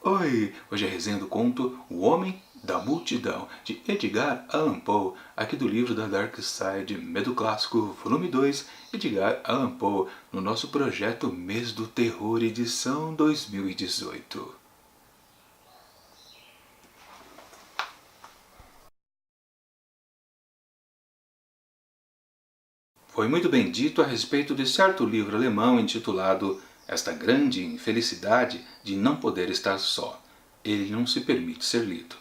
Oi! Hoje é a resenha do conto O Homem da Multidão, de Edgar Allan Poe, aqui do livro da Dark Side, Medo Clássico, volume 2, Edgar Allan Poe, no nosso projeto Mês do Terror, edição 2018. Foi muito bem dito a respeito de certo livro alemão intitulado Esta Grande Infelicidade de Não Poder Estar Só. Ele não se permite ser lido.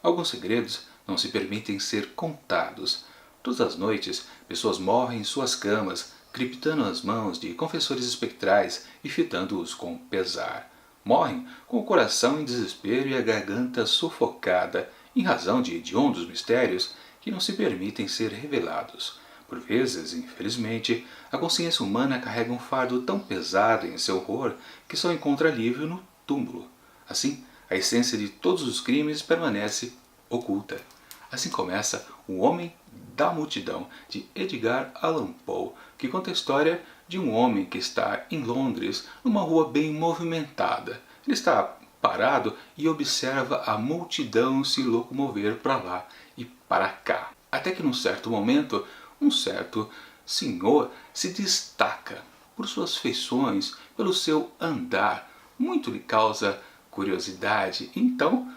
Alguns segredos não se permitem ser contados. Todas as noites, pessoas morrem em suas camas, criptando as mãos de confessores espectrais e fitando-os com pesar. Morrem com o coração em desespero e a garganta sufocada, em razão de hediondos mistérios que não se permitem ser revelados. Por vezes, infelizmente, a consciência humana carrega um fardo tão pesado em seu horror que só encontra alívio no túmulo. Assim, a essência de todos os crimes permanece oculta. Assim começa O Homem da Multidão, de Edgar Allan Poe, que conta a história de um homem que está em Londres, numa rua bem movimentada. Ele está parado e observa a multidão se locomover para lá e para cá. Até que num certo momento, um certo senhor se destaca por suas feições, pelo seu andar. Muito lhe causa curiosidade. Então,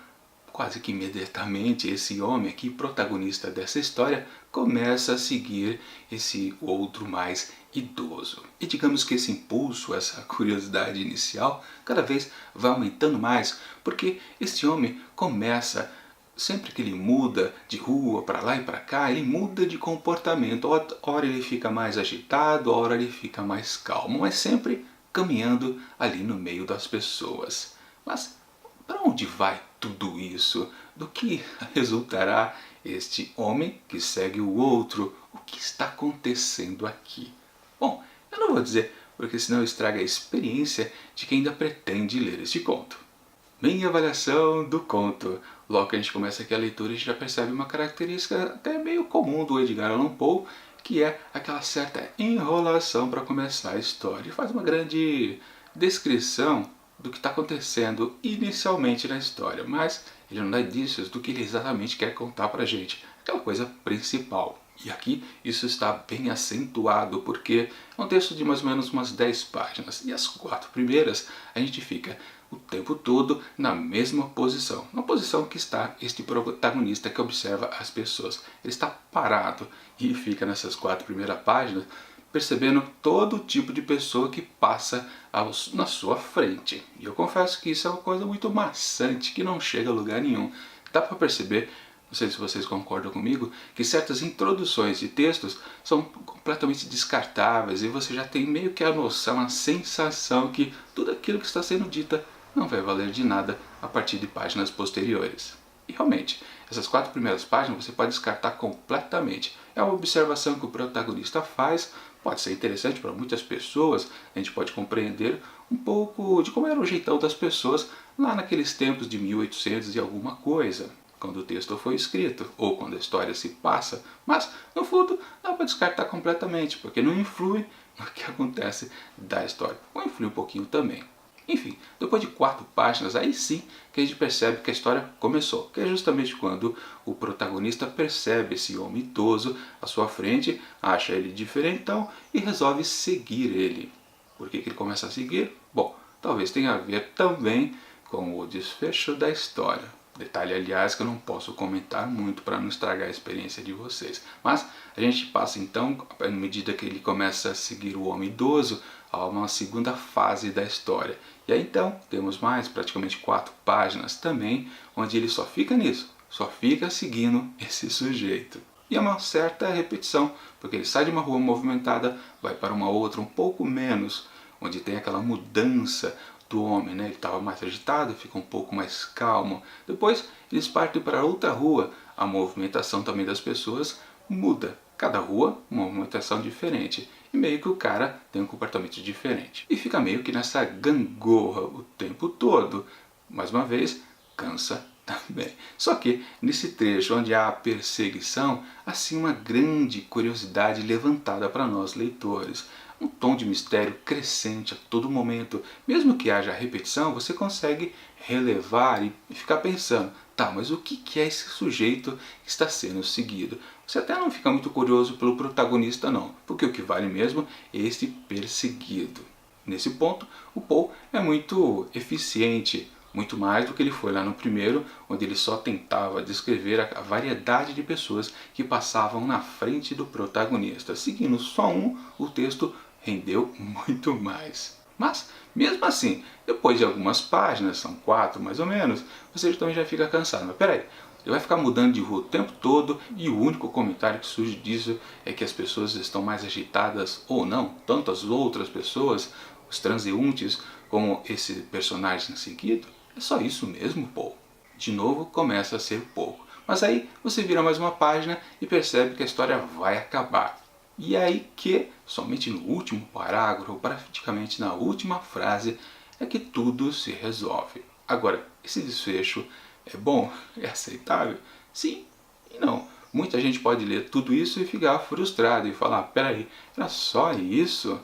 quase que imediatamente, esse homem aqui, protagonista dessa história, começa a seguir esse outro mais idoso. E digamos que esse impulso, essa curiosidade inicial, cada vez vai aumentando mais, porque esse homem começa, sempre que ele muda de rua para lá e para cá, ele muda de comportamento. Ora ele fica mais agitado, ora ele fica mais calmo, mas sempre caminhando ali no meio das pessoas. Mas para onde vai tudo isso? Do que resultará este homem que segue o outro? O que está acontecendo aqui? Bom, eu não vou dizer, porque senão estraga a experiência de quem ainda pretende ler este conto. Minha avaliação do conto. Logo que a gente começa aqui a leitura, a gente já percebe uma característica até meio comum do Edgar Allan Poe, que é aquela certa enrolação para começar a história. Ele faz uma grande descrição do que está acontecendo inicialmente na história, mas ele não dá indícios do que ele exatamente quer contar para a gente, aquela coisa principal. E aqui isso está bem acentuado, porque é um texto de mais ou menos umas 10 páginas, e as 4 primeiras a gente fica o tempo todo na mesma posição, na posição que está este protagonista que observa as pessoas. Ele está parado e fica nessas 4 primeiras páginas percebendo todo tipo de pessoa que passa na sua frente. E eu confesso que isso é uma coisa muito maçante, que não chega a lugar nenhum. Dá para perceber, não sei se vocês concordam comigo, que certas introduções de textos são completamente descartáveis e você já tem meio que a noção, a sensação que tudo aquilo que está sendo dito não vai valer de nada a partir de páginas posteriores. E realmente, essas 4 primeiras páginas você pode descartar completamente. É uma observação que o protagonista faz, pode ser interessante para muitas pessoas, a gente pode compreender um pouco de como era o jeitão das pessoas lá naqueles tempos de 1800 e alguma coisa, quando o texto foi escrito, ou quando a história se passa, mas no fundo dá para descartar completamente, porque não influi no que acontece da história, ou influi um pouquinho também. Enfim, depois de 4 páginas, aí sim que a gente percebe que a história começou, que é justamente quando o protagonista percebe esse homem idoso à sua frente, acha ele diferentão e resolve seguir ele. Por que ele começa a seguir? Bom, talvez tenha a ver também com o desfecho da história. Detalhe, aliás, que eu não posso comentar muito para não estragar a experiência de vocês. Mas a gente passa então, à medida que ele começa a seguir o homem idoso, a uma segunda fase da história. E aí então temos mais praticamente 4 páginas também, onde ele só fica nisso, só fica seguindo esse sujeito. E é uma certa repetição, porque ele sai de uma rua movimentada, vai para uma outra um pouco menos, onde tem aquela mudança do homem, né? Ele estava mais agitado, fica um pouco mais calmo. Depois eles partem para outra rua, a movimentação também das pessoas muda. Cada rua, uma movimentação diferente. E meio que o cara tem um comportamento diferente. E fica meio que nessa gangorra o tempo todo. Mais uma vez, cansa também. Só que nesse trecho onde há a perseguição, assim uma grande curiosidade levantada para nós leitores. Um tom de mistério crescente a todo momento. Mesmo que haja repetição, você consegue relevar e ficar pensando, tá, mas o que é esse sujeito que está sendo seguido? Você até não fica muito curioso pelo protagonista não, porque o que vale mesmo é esse perseguido. Nesse ponto, o Poe é muito eficiente, muito mais do que ele foi lá no primeiro, onde ele só tentava descrever a variedade de pessoas que passavam na frente do protagonista. Seguindo só um, o texto rendeu muito mais. Mas, mesmo assim, depois de algumas páginas, são 4 mais ou menos, você também já fica cansado. Mas peraí, ele vai ficar mudando de rua o tempo todo e o único comentário que surge disso é que as pessoas estão mais agitadas ou não, tanto as outras pessoas, os transeuntes, como esse personagem seguido? É só isso mesmo, Poe? De novo começa a ser pouco. Mas aí você vira mais uma página e percebe que a história vai acabar. E é aí que, somente no último parágrafo, praticamente na última frase, é que tudo se resolve. Agora, esse desfecho é bom? É aceitável? Sim e não. Muita gente pode ler tudo isso e ficar frustrado e falar, peraí, era só isso?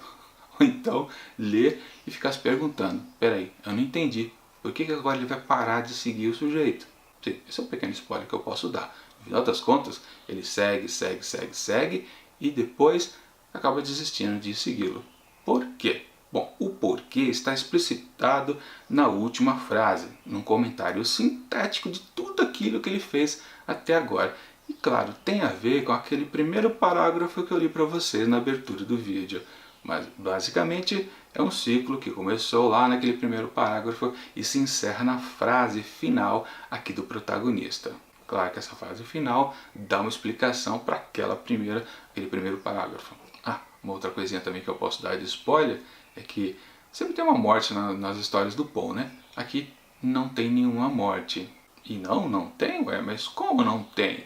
Ou então ler e ficar se perguntando, peraí, eu não entendi, por que agora ele vai parar de seguir o sujeito? Sim, esse é um pequeno spoiler que eu posso dar. No final das contas, ele segue e depois acaba desistindo de segui-lo. Por quê? Bom, o porquê está explicitado na última frase, num comentário sintético de tudo aquilo que ele fez até agora. E claro, tem a ver com aquele primeiro parágrafo que eu li para vocês na abertura do vídeo. Mas basicamente é um ciclo que começou lá naquele primeiro parágrafo e se encerra na frase final aqui do protagonista. Claro que essa frase final dá uma explicação para aquele primeiro parágrafo. Ah, uma outra coisinha também que eu posso dar de spoiler é que sempre tem uma morte nas histórias do Poe, né? Aqui não tem nenhuma morte. E não tem? Ué, mas como não tem?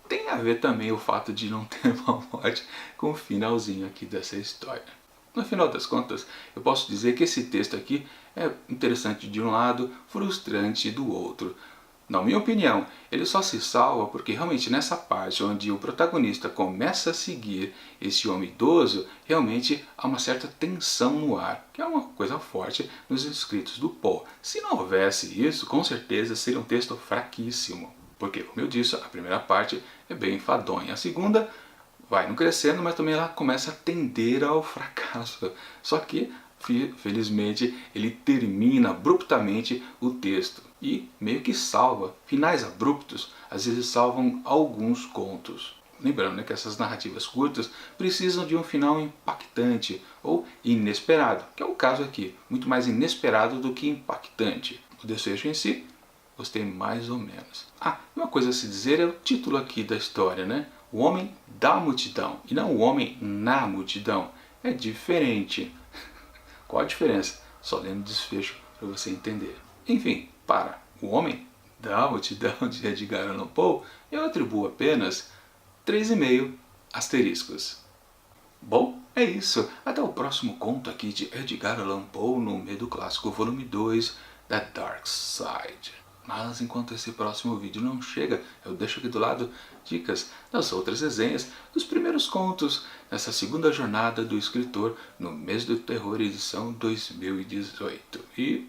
Tem a ver também o fato de não ter uma morte com o finalzinho aqui dessa história. No final das contas, eu posso dizer que esse texto aqui é interessante de um lado, frustrante do outro. Na minha opinião, ele só se salva porque realmente nessa parte onde o protagonista começa a seguir esse homem idoso, realmente há uma certa tensão no ar, que é uma coisa forte nos escritos do Poe. Se não houvesse isso, com certeza seria um texto fraquíssimo. Porque, como eu disse, a primeira parte é bem enfadonha. A segunda vai não crescendo, mas também ela começa a tender ao fracasso. Só que, felizmente, ele termina abruptamente o texto e meio que salva. Finais abruptos às vezes salvam alguns contos. Lembrando, né, que essas narrativas curtas precisam de um final impactante ou inesperado, que é o caso aqui, muito mais inesperado do que impactante. O desfecho em si, gostei mais ou menos. Ah, uma coisa a se dizer é o título aqui da história, né? O homem da multidão e não o homem na multidão. É diferente. Qual a diferença? Só lendo o desfecho para você entender. Enfim, para o homem da multidão de Edgar Allan Poe, eu atribuo apenas 3,5 asteriscos. Bom, é isso. Até o próximo conto aqui de Edgar Allan Poe no Medo Clássico, volume 2 da Dark Side. Mas enquanto esse próximo vídeo não chega, eu deixo aqui do lado dicas das outras resenhas dos primeiros contos nessa segunda jornada do escritor no mês do terror edição 2018. E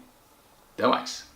até mais!